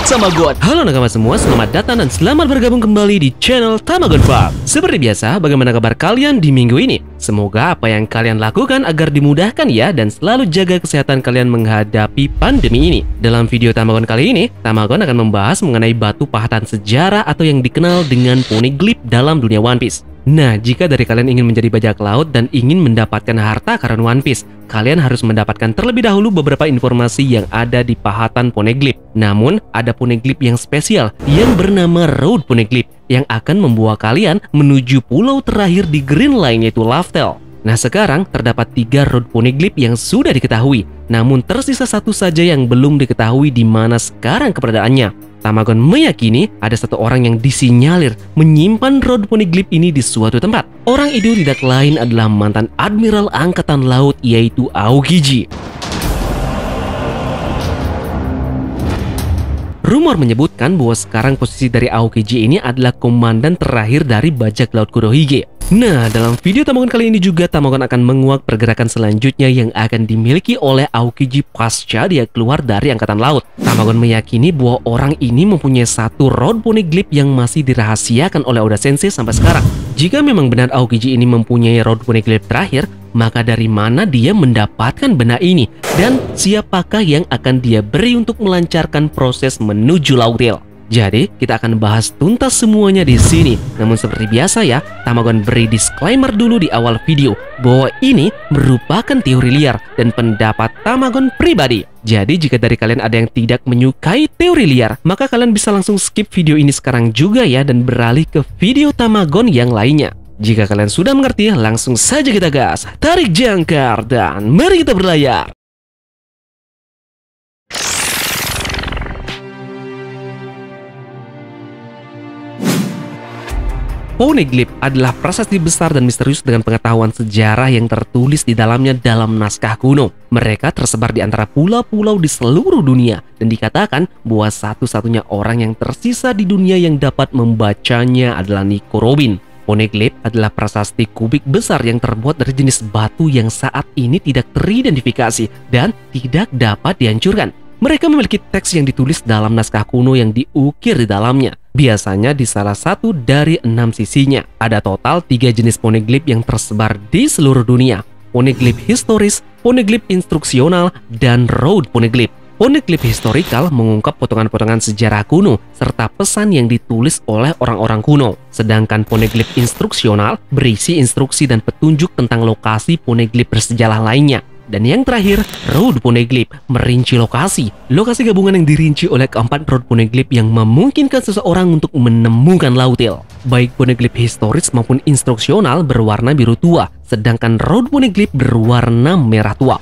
Tamagon. Halo nakama semua, selamat datang dan selamat bergabung kembali di channel Tamagon Farm. Seperti biasa, bagaimana kabar kalian di minggu ini? Semoga apa yang kalian lakukan agar dimudahkan ya, dan selalu jaga kesehatan kalian menghadapi pandemi ini. Dalam video Tamagon kali ini, Tamagon akan membahas mengenai batu pahatan sejarah atau yang dikenal dengan poneglyph dalam dunia One Piece. Nah, jika dari kalian ingin menjadi bajak laut dan ingin mendapatkan harta karena One Piece, kalian harus mendapatkan terlebih dahulu beberapa informasi yang ada di pahatan poneglyph. Namun, ada poneglyph yang spesial yang bernama Road Poneglyph yang akan membawa kalian menuju pulau terakhir di Green Line, yaitu Laftel. Nah, sekarang terdapat 3 road poneglyph yang sudah diketahui, namun tersisa satu saja yang belum diketahui di mana sekarang keberadaannya. Tamagon meyakini ada satu orang yang disinyalir menyimpan road poneglyph ini di suatu tempat. Orang itu tidak lain adalah mantan Admiral Angkatan Laut, yaitu Aokiji. Rumor menyebutkan bahwa sekarang posisi dari Aokiji ini adalah komandan terakhir dari bajak laut Kurohige. Nah, dalam video Tamagon kali ini juga Tamagon akan menguak pergerakan selanjutnya yang akan dimiliki oleh Aokiji pasca dia keluar dari Angkatan Laut. Tamagon meyakini bahwa orang ini mempunyai satu road poneglyph yang masih dirahasiakan oleh Oda Sensei sampai sekarang. Jika memang benar Aokiji ini mempunyai road poneglyph terakhir, maka dari mana dia mendapatkan benda ini? Dan siapakah yang akan dia beri untuk melancarkan proses menuju Lautale? Jadi, kita akan bahas tuntas semuanya di sini. Namun seperti biasa ya, Tamagon beri disclaimer dulu di awal video bahwa ini merupakan teori liar dan pendapat Tamagon pribadi. Jadi, jika dari kalian ada yang tidak menyukai teori liar, maka kalian bisa langsung skip video ini sekarang juga ya dan beralih ke video Tamagon yang lainnya. Jika kalian sudah mengerti, langsung saja kita gas, tarik jangkar, dan mari kita berlayar. Poneglyph adalah prasasti besar dan misterius dengan pengetahuan sejarah yang tertulis di dalamnya dalam naskah kuno. Mereka tersebar di antara pulau-pulau di seluruh dunia dan dikatakan bahwa satu-satunya orang yang tersisa di dunia yang dapat membacanya adalah Nico Robin. Poneglyph adalah prasasti kubik besar yang terbuat dari jenis batu yang saat ini tidak teridentifikasi dan tidak dapat dihancurkan. Mereka memiliki teks yang ditulis dalam naskah kuno yang diukir di dalamnya. Biasanya di salah satu dari 6 sisinya. Ada total 3 jenis poneglyph yang tersebar di seluruh dunia. Poneglyph historis, poneglyph instruksional, dan road poneglyph. Poneglyph historikal mengungkap potongan-potongan sejarah kuno serta pesan yang ditulis oleh orang-orang kuno. Sedangkan poneglyph instruksional berisi instruksi dan petunjuk tentang lokasi poneglyph bersejarah lainnya. Dan yang terakhir, road poneglyph merinci lokasi gabungan yang dirinci oleh keempat road poneglyph yang memungkinkan seseorang untuk menemukan Lautale. Baik poneglyph historis maupun instruksional berwarna biru tua, sedangkan road poneglyph berwarna merah tua.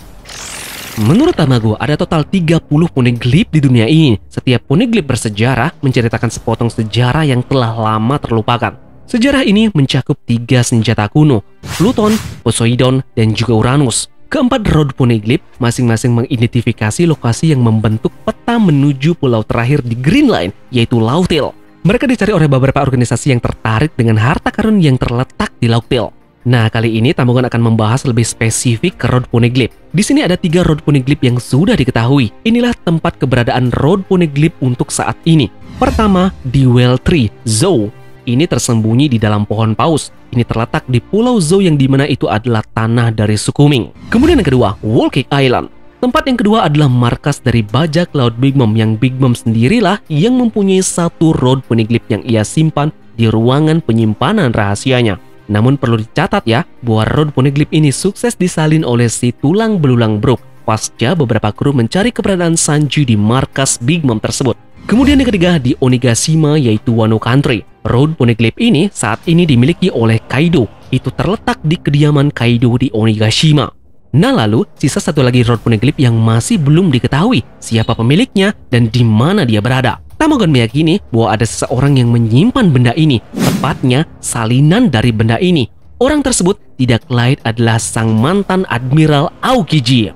Menurut Tamago, ada total 30 poneglyph di dunia ini. Setiap poneglyph bersejarah menceritakan sepotong sejarah yang telah lama terlupakan. Sejarah ini mencakup 3 senjata kuno, Pluton, Poseidon, dan juga Uranus. Keempat road poneglyph masing-masing mengidentifikasi lokasi yang membentuk peta menuju pulau terakhir di Green Line, yaitu Lautale. Mereka dicari oleh beberapa organisasi yang tertarik dengan harta karun yang terletak di Lautale. Nah, kali ini Tamagon akan membahas lebih spesifik ke road poneglyph. Di sini ada 3 road poneglyph yang sudah diketahui. Inilah tempat keberadaan road poneglyph untuk saat ini. Pertama, di Well Tree, Zou. Ini tersembunyi di dalam pohon paus. Ini terletak di Pulau Zou yang dimana itu adalah tanah dari suku Ming. Kemudian yang kedua, Whole Cake Island. Tempat yang kedua adalah markas dari bajak laut Big Mom, yang Big Mom sendirilah yang mempunyai satu road poneglyph yang ia simpan di ruangan penyimpanan rahasianya. Namun perlu dicatat ya, bahwa road poneglyph ini sukses disalin oleh si tulang belulang Brook pasca beberapa kru mencari keberadaan Sanji di markas Big Mom tersebut. Kemudian yang ketiga di Onigashima, yaitu Wano Country. Road poneglyph ini saat ini dimiliki oleh Kaido. Itu terletak di kediaman Kaido di Onigashima. Nah lalu, sisa satu lagi road poneglyph yang masih belum diketahui siapa pemiliknya dan di mana dia berada. Tamagon meyakini bahwa ada seseorang yang menyimpan benda ini, tepatnya salinan dari benda ini. Orang tersebut tidak lain adalah sang mantan Admiral Aokiji.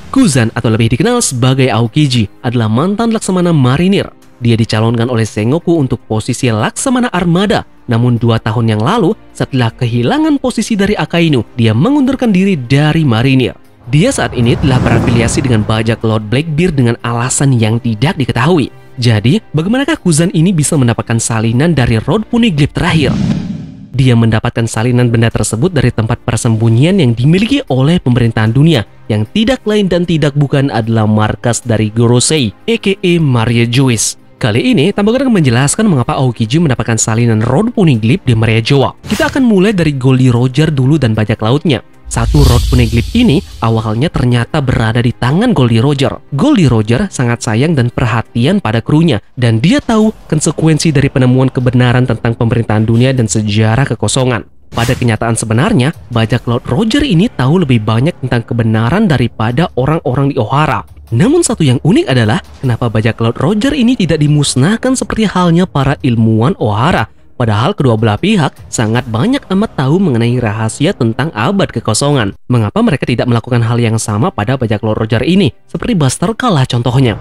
Kuzan atau lebih dikenal sebagai Aokiji adalah mantan Laksamana Marinir. Dia dicalonkan oleh Sengoku untuk posisi Laksamana Armada. Namun 2 tahun yang lalu, setelah kehilangan posisi dari Akainu, dia mengundurkan diri dari Marinir. Dia saat ini telah berafiliasi dengan bajak laut Blackbeard dengan alasan yang tidak diketahui. Jadi, bagaimanakah Kuzan ini bisa mendapatkan salinan dari Road Poneglyph terakhir? Dia mendapatkan salinan benda tersebut dari tempat persembunyian yang dimiliki oleh pemerintahan dunia, yang tidak lain dan tidak bukan adalah markas dari Gorosei, aka Maria Joyce. Kali ini, Tambogan akan menjelaskan mengapa Aokiji mendapatkan salinan Road Poneglyph di Maria Joa. Kita akan mulai dari Goldie Roger dulu dan bajak lautnya. Satu Road Poneglyph ini awalnya ternyata berada di tangan Goldie Roger. Goldie Roger sangat sayang dan perhatian pada krunya, dan dia tahu konsekuensi dari penemuan kebenaran tentang pemerintahan dunia dan sejarah kekosongan. Pada kenyataan sebenarnya, bajak laut Roger ini tahu lebih banyak tentang kebenaran daripada orang-orang di Ohara. Namun satu yang unik adalah kenapa bajak laut Roger ini tidak dimusnahkan seperti halnya para ilmuwan Ohara. Padahal kedua belah pihak sangat banyak amat tahu mengenai rahasia tentang abad kekosongan. Mengapa mereka tidak melakukan hal yang sama pada bajak laut Roger ini? Seperti Buster kalah contohnya.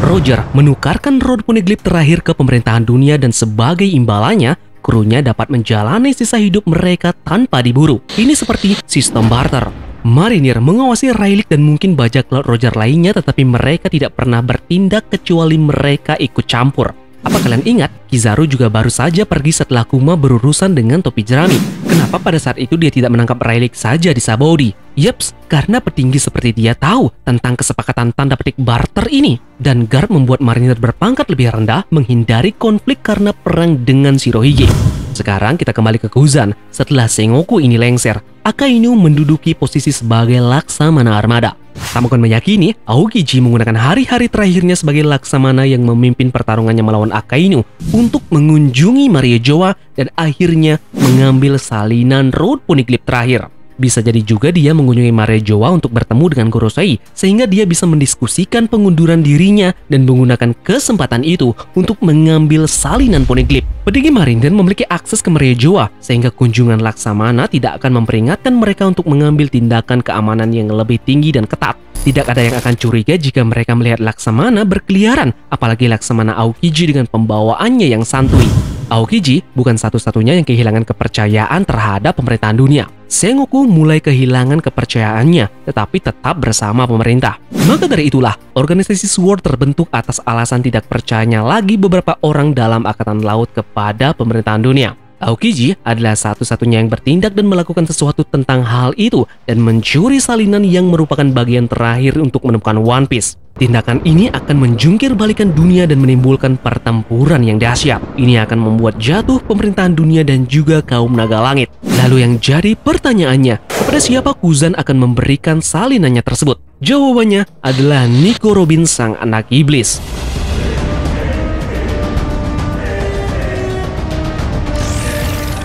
Roger menukarkan Road Poneglyph terakhir ke pemerintahan dunia dan sebagai imbalannya, krunya dapat menjalani sisa hidup mereka tanpa diburu. Ini seperti sistem barter. Marinir mengawasi Rayleigh dan mungkin bajak laut Roger lainnya, tetapi mereka tidak pernah bertindak kecuali mereka ikut campur. Apa kalian ingat, Kizaru juga baru saja pergi setelah Kuma berurusan dengan topi jerami. Kenapa pada saat itu dia tidak menangkap Rayleigh saja di Sabaody? Yeps, karena petinggi seperti dia tahu tentang kesepakatan tanda petik barter ini. Dan Garp membuat marinir berpangkat lebih rendah menghindari konflik karena perang dengan Shirohige. Sekarang kita kembali ke Kuzan. Setelah Sengoku ini lengser, Akainu menduduki posisi sebagai Laksamana Armada. Tambogan meyakini Aokiji menggunakan hari-hari terakhirnya sebagai Laksamana yang memimpin pertarungannya melawan Akainu untuk mengunjungi Maria Joa dan akhirnya mengambil salinan Road Poneglyph terakhir. Bisa jadi juga dia mengunjungi Maria Joa untuk bertemu dengan Gorosei, sehingga dia bisa mendiskusikan pengunduran dirinya dan menggunakan kesempatan itu untuk mengambil salinan Poneglyph. Petinggi Marinir memiliki akses ke Maria Joa, sehingga kunjungan Laksamana tidak akan memperingatkan mereka untuk mengambil tindakan keamanan yang lebih tinggi dan ketat. Tidak ada yang akan curiga jika mereka melihat Laksamana berkeliaran, apalagi Laksamana Aokiji dengan pembawaannya yang santuy. Aokiji bukan satu-satunya yang kehilangan kepercayaan terhadap pemerintahan dunia. Sengoku mulai kehilangan kepercayaannya, tetapi tetap bersama pemerintah. Maka dari itulah, organisasi SWORD terbentuk atas alasan tidak percayanya lagi beberapa orang dalam Angkatan Laut kepada pemerintahan dunia. Aokiji adalah satu-satunya yang bertindak dan melakukan sesuatu tentang hal itu dan mencuri salinan yang merupakan bagian terakhir untuk menemukan One Piece. Tindakan ini akan menjungkir balikan dunia dan menimbulkan pertempuran yang dahsyat. Ini akan membuat jatuh pemerintahan dunia dan juga kaum naga langit. Lalu yang jadi pertanyaannya, kepada siapa Kuzan akan memberikan salinannya tersebut? Jawabannya adalah Nico Robin, sang anak iblis.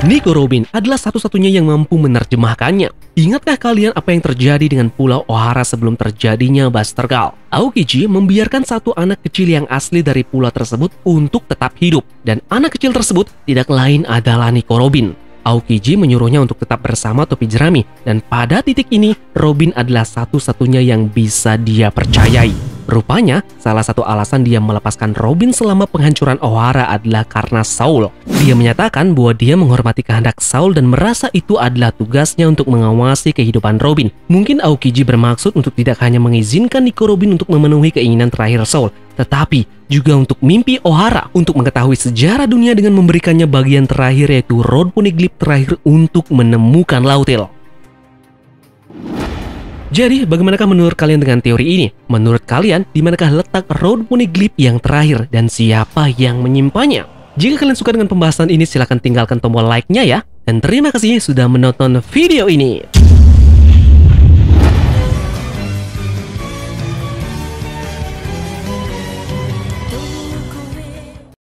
Nico Robin adalah satu-satunya yang mampu menerjemahkannya. Ingatkah kalian apa yang terjadi dengan Pulau Ohara sebelum terjadinya Buster Call? Aokiji membiarkan satu anak kecil yang asli dari pulau tersebut untuk tetap hidup, dan anak kecil tersebut tidak lain adalah Nico Robin. Aokiji menyuruhnya untuk tetap bersama topi jerami, dan pada titik ini Robin adalah satu-satunya yang bisa dia percayai. Rupanya, salah satu alasan dia melepaskan Robin selama penghancuran Ohara adalah karena Saul. Dia menyatakan bahwa dia menghormati kehendak Saul dan merasa itu adalah tugasnya untuk mengawasi kehidupan Robin. Mungkin Aokiji bermaksud untuk tidak hanya mengizinkan Nico Robin untuk memenuhi keinginan terakhir Saul, tetapi juga untuk mimpi Ohara untuk mengetahui sejarah dunia dengan memberikannya bagian terakhir, yaitu Road Poneglyph terakhir untuk menemukan Lautile. Jadi, bagaimanakah menurut kalian dengan teori ini? Menurut kalian, di manakah letak Road Poneglyph yang terakhir dan siapa yang menyimpannya? Jika kalian suka dengan pembahasan ini, silahkan tinggalkan tombol like-nya ya. Dan terima kasih sudah menonton video ini.